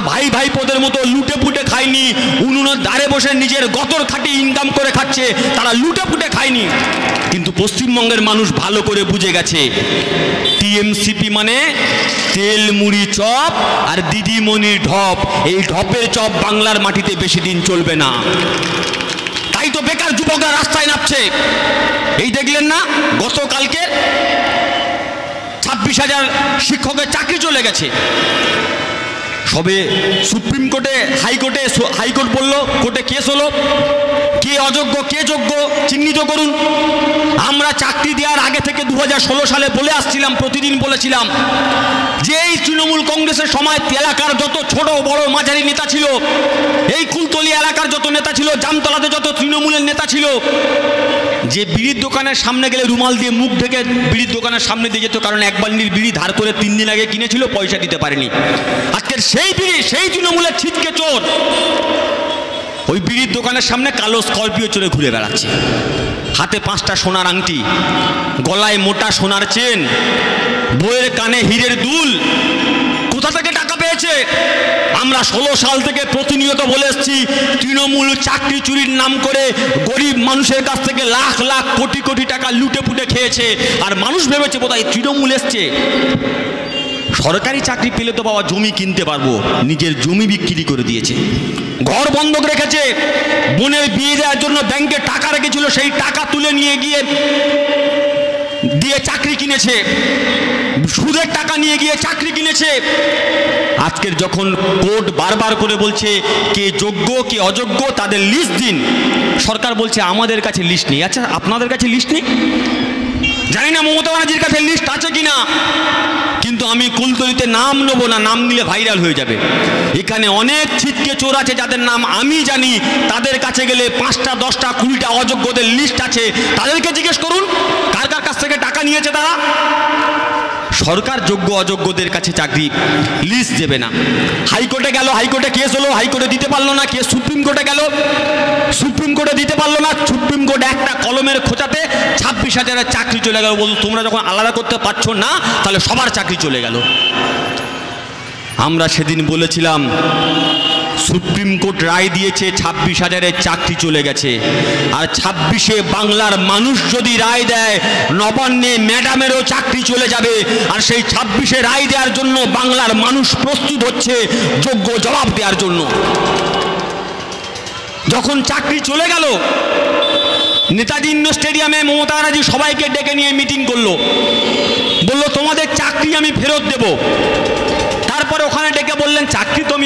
ভাই ভাইপোদের মতো লুটে পুটে খায়নি, উনুনের ধারে বসে নিজের গতর খাটিয়ে ইনকাম করে খাচ্ছে, তারা লুটে পুটে খায়নি। কিন্তু পশ্চিমবঙ্গের মানুষ ভালো করে বুঝে গেছে টিএমসিপি মানে তেল মুড়ি চপ আর দিদিমণির ঢপ। এই ঢপের চপ বাংলার মাটিতে বেশি দিন চলবে না। তাই তো বেকার যুবকরা রাস্তায় নামছে। এই দেখলেন না গতকালকে 26,000 শিক্ষকের চাকরি চলে গেছে। সবে সুপ্রিম কোর্টে হাইকোর্ট বললো, কোর্টে কেস হলো, কে অযোগ্য কে যোগ্য চিহ্নিত করুন। আমরা চাকরি দেওয়ার আগে থেকে 2016 সালে বলে আসছিলাম, প্রতিদিন বলেছিলাম যে এই তৃণমূল কংগ্রেসের সময় এলাকার যত ছোট বড় মাঝারি নেতা ছিল, এই কুলতলি এলাকার যত নেতা ছিল, জামতলাতে যত তৃণমূলের নেতা ছিল, যে বিড়ির দোকানের সামনে গেলে রুমাল দিয়ে মুখ ঢেকে বিড়ির দোকানের সামনে দিয়ে যেত, কারণ এক বান্ডিল বিড়ি ধার করে 3 দিন আগে কিনেছিল, পয়সা দিতে পারেনি। আজকের সেই বিড়ি সেই তৃণমূলের ছিটকে চোর ওই বিড়ির দোকানের সামনে কালো স্করপিও চড়ে ঘুরে বেড়াচ্ছে, হাতে 5টা সোনার আংটি, গলায় মোটা সোনার চেন, বইয়ের কানে হীরের দুল। কোথা থেকে টাকা পেয়েছে? আমরা 16 সাল থেকে প্রতিনিয়ত বলে এসেছি তৃণমূল চাকরি চুরির নাম করে গরিব মানুষের কাছ থেকে লাখ লাখ কোটি কোটি টাকা লুটে পুটে খেয়েছে। আর মানুষ ভেবেছে বোধহয় তৃণমূল এসছে, সরকারি চাকরি পেলে তো বাবা জমি কিনতে পারবো, নিজের জমি বিক্রি করে দিয়েছে। ঘর বন্ধক রেখেছে, বোনের বিয়ে দেওয়ার জন্য ব্যাংকে টাকা রেখেছিল, সেই টাকা তুলে নিয়ে গিয়ে দিয়ে চাকরি কিনেছে, সুদের টাকা নিয়ে গিয়ে চাকরি কিনেছে। আজকের যখন কোর্ট বারবার করে বলছে কে যোগ্য কে অযোগ্য তাদের লিস্ট দিন, সরকার বলছে আমাদের কাছে লিস্ট নেই। আচ্ছা, আপনাদের কাছে লিস্ট নেই? জানি না মমতা ব্যানার্জির কাছে লিস্ট আছে কিনা, কিন্তু আমি কুলতলিতে নাম নেব না, নাম নিলে ভাইরাল হয়ে যাবে। এখানে অনেক ছিটকে চোর আছে যাদের নাম আমি জানি, তাদের কাছে গেলে 5টা 10টা 20টা অযোগ্যদের লিস্ট আছে, তাদেরকে জিজ্ঞেস করুন কার কার কাছ থেকে টাকা নিয়েছে তারা। সরকার যোগ্য অযোগ্যদের কাছে চাকরি লিস্ট দেবে না। হাইকোর্টে গেল, হাইকোর্টে কেস হলো, হাইকোর্টে দিতে পারলো না, কেস সুপ্রিম কোর্টে গেল, সুপ্রিম কোর্টে দিতে পারলো না, সুপ্রিম কোর্ট একটা কলমের খোঁচাতে 26,000 চাকরি চলে গেল। বলতো তোমরা যখন আলাদা করতে পারছো না তাহলে সবার চাকরি চলে গেল। আমরা সেদিন বলেছিলাম সুপ্রিম কোর্ট রায় দিয়েছে 26,000 চাকরি চলে গেছে, আর 26-এ বাংলার মানুষ যদি রায় দেয় নবান্নে ম্যাডামেরও চাকরি চলে যাবে। আর সেই 26-এ রায় দেওয়ার জন্য বাংলার মানুষ প্রস্তুত হচ্ছে যোগ্য জবাব দেওয়ার জন্য। যখন চাকরি চলে গেল, নেতাজি ইন্ডোর স্টেডিয়ামে মমতা ব্যানার্জি সবাইকে ডেকে নিয়ে মিটিং করলো, বললো তোমাদের চাকরি আমি ফেরত দেব। তারপরে ওখানে ডেকে বললেন চাকরি তো আমি